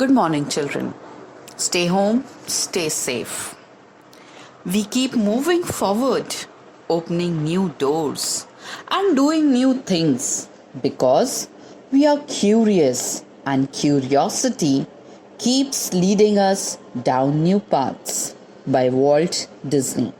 Good morning, children. Stay home, stay safe. We keep moving forward, opening new doors and doing new things because we are curious and curiosity keeps leading us down new paths by Walt Disney.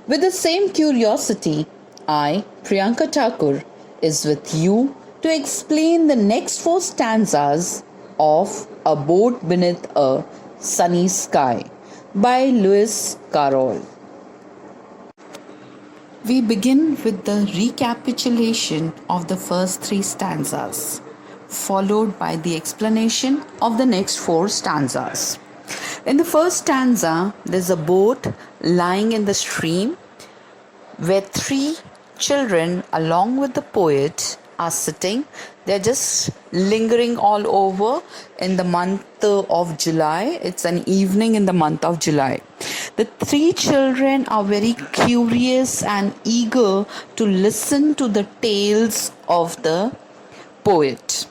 With the same curiosity, I, Priyanka Thakur, is with you to explain the next four stanzas of A Boat Beneath a Sunny Sky by Lewis Carroll. We begin with the recapitulation of the first three stanzas, followed by the explanation of the next four stanzas. In the first stanza, there's a boat lying in the stream where three children, along with the poet, are sitting. They're just lingering all over in the month of July. It's an evening in the month of July. The three children are very curious and eager to listen to the tales of the poet.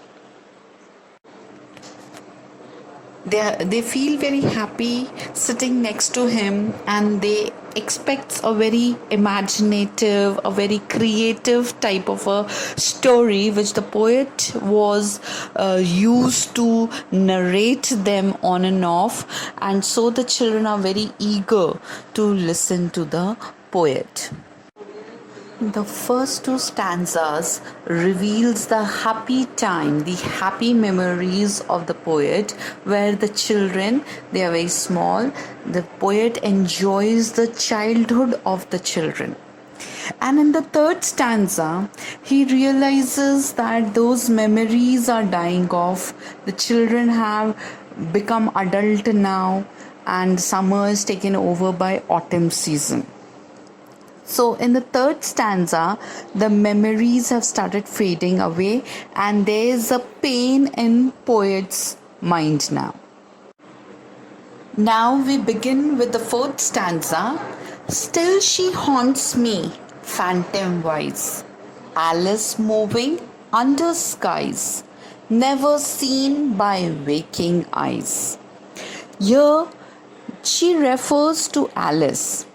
They feel very happy sitting next to him, and they expect a very imaginative, a very creative type of a story which the poet was used to narrate them on and off, and so the children are very eager to listen to the poet. The first two stanzas reveals the happy time, the happy memories of the poet, where the children, they are very small. The poet enjoys the childhood of the children. And in the third stanza, he realizes that those memories are dying off. The children have become adult now, and summer is taken over by autumn season. So in the third stanza, the memories have started fading away, and there is a pain in poet's mind now. Now we begin with the fourth stanza. Still she haunts me, phantom wise, Alice moving under skies, never seen by waking eyes. Here she refers to Alice.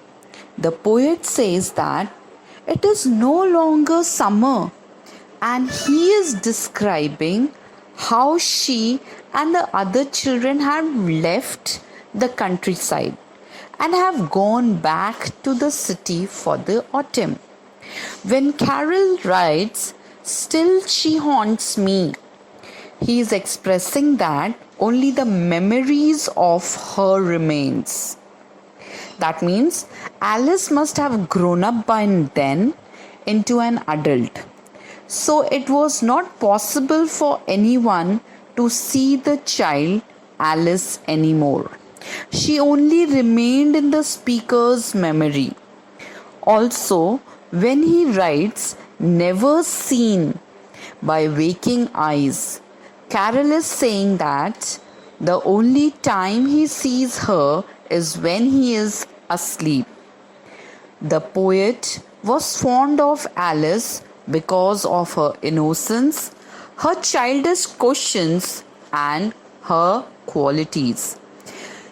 The poet says that it is no longer summer, and he is describing how she and the other children have left the countryside and have gone back to the city for the autumn. When Carol writes, "Still she haunts me," he is expressing that only the memories of her remains. That means Alice must have grown up by then into an adult. So it was not possible for anyone to see the child Alice anymore. She only remained in the speaker's memory. Also, when he writes, never seen by waking eyes, Carol is saying that the only time he sees her is when he is asleep. The poet was fond of Alice because of her innocence, her childish questions, and her qualities.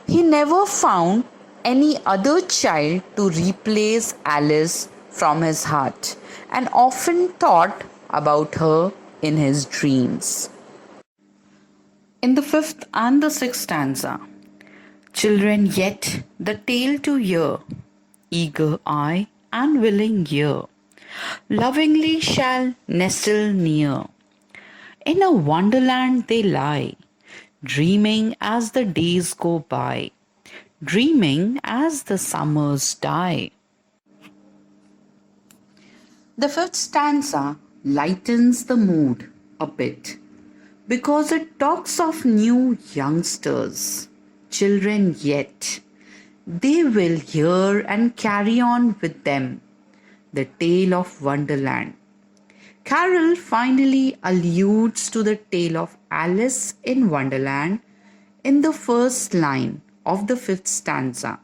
He never found any other child to replace Alice from his heart, and often thought about her in his dreams. In the fifth and the sixth stanza, children yet the tale to hear, eager eye and willing ear, lovingly shall nestle near. In a wonderland they lie, dreaming as the days go by, dreaming as the summers die. The fifth stanza lightens the mood a bit because it talks of new youngsters, children yet. They will hear and carry on with them the tale of Wonderland. Carol finally alludes to the tale of Alice in Wonderland in the first line of the fifth stanza,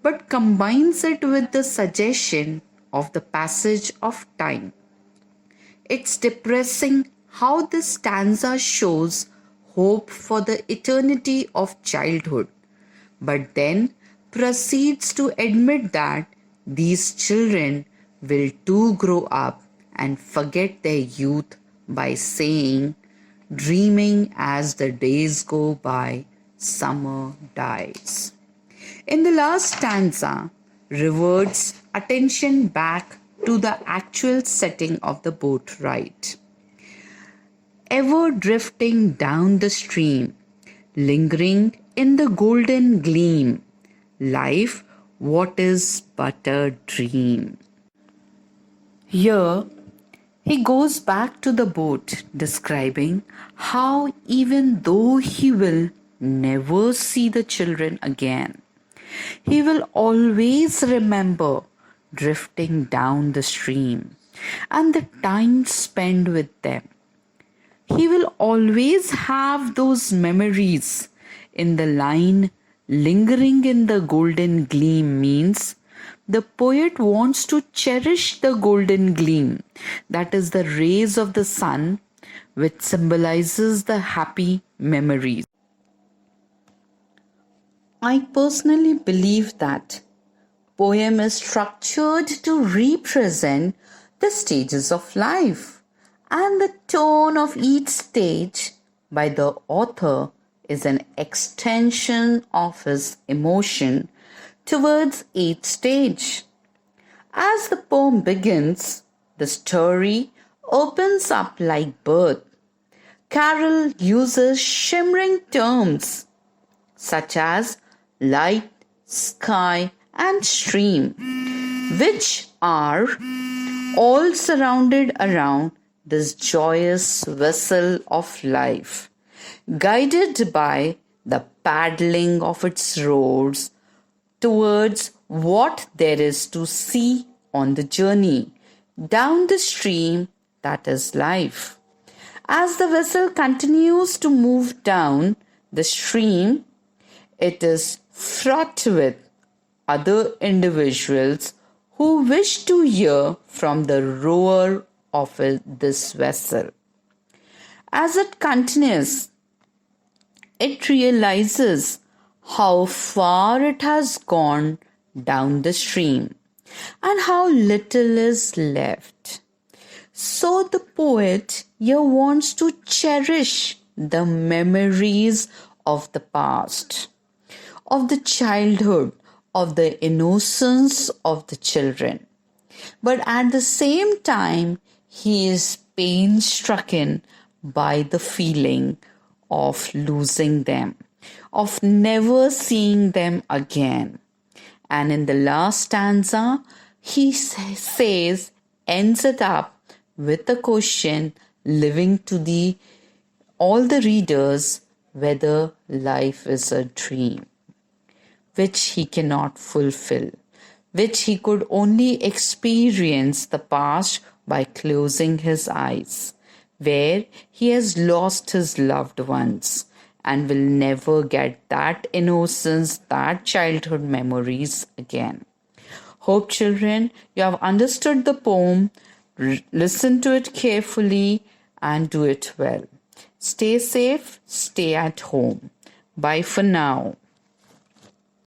but combines it with the suggestion of the passage of time. It's depressing how this stanza shows hope for the eternity of childhood, but then proceeds to admit that these children will too grow up and forget their youth by saying, dreaming as the days go by, summer dies. In the last stanza, reverts attention back to the actual setting of the boat ride. Ever drifting down the stream, lingering in the golden gleam, life, what is but a dream? Here, he goes back to the boat, describing how, even though he will never see the children again, he will always remember drifting down the stream and the time spent with them. He will always have those memories. In the line, lingering in the golden gleam means the poet wants to cherish the golden gleam, that is the rays of the sun, which symbolizes the happy memories. I personally believe that poem is structured to represent the stages of life, and the tone of each stage by the author is an extension of his emotion towards each stage. As the poem begins, the story opens up like birth. Carroll uses shimmering terms such as light, sky, and stream, which are all surrounded around this joyous vessel of life, guided by the paddling of its rowers towards what there is to see on the journey down the stream that is life. As the vessel continues to move down the stream, it is fraught with other individuals who wish to hear from the rower of this vessel. As it continues, it realizes how far it has gone down the stream and how little is left. So the poet here wants to cherish the memories of the past, of the childhood, of the innocence of the children. But at the same time, he is pain-stricken by the feeling of losing them, of never seeing them again. And in the last stanza, he ends it up with a question, leaving to all the readers whether life is a dream, which he cannot fulfill, which he could only experience the past by closing his eyes, where he has lost his loved ones and will never get that innocence, that childhood memories again. Hope, children, you have understood the poem, listen to it carefully, and do it well. Stay safe, stay at home. Bye for now.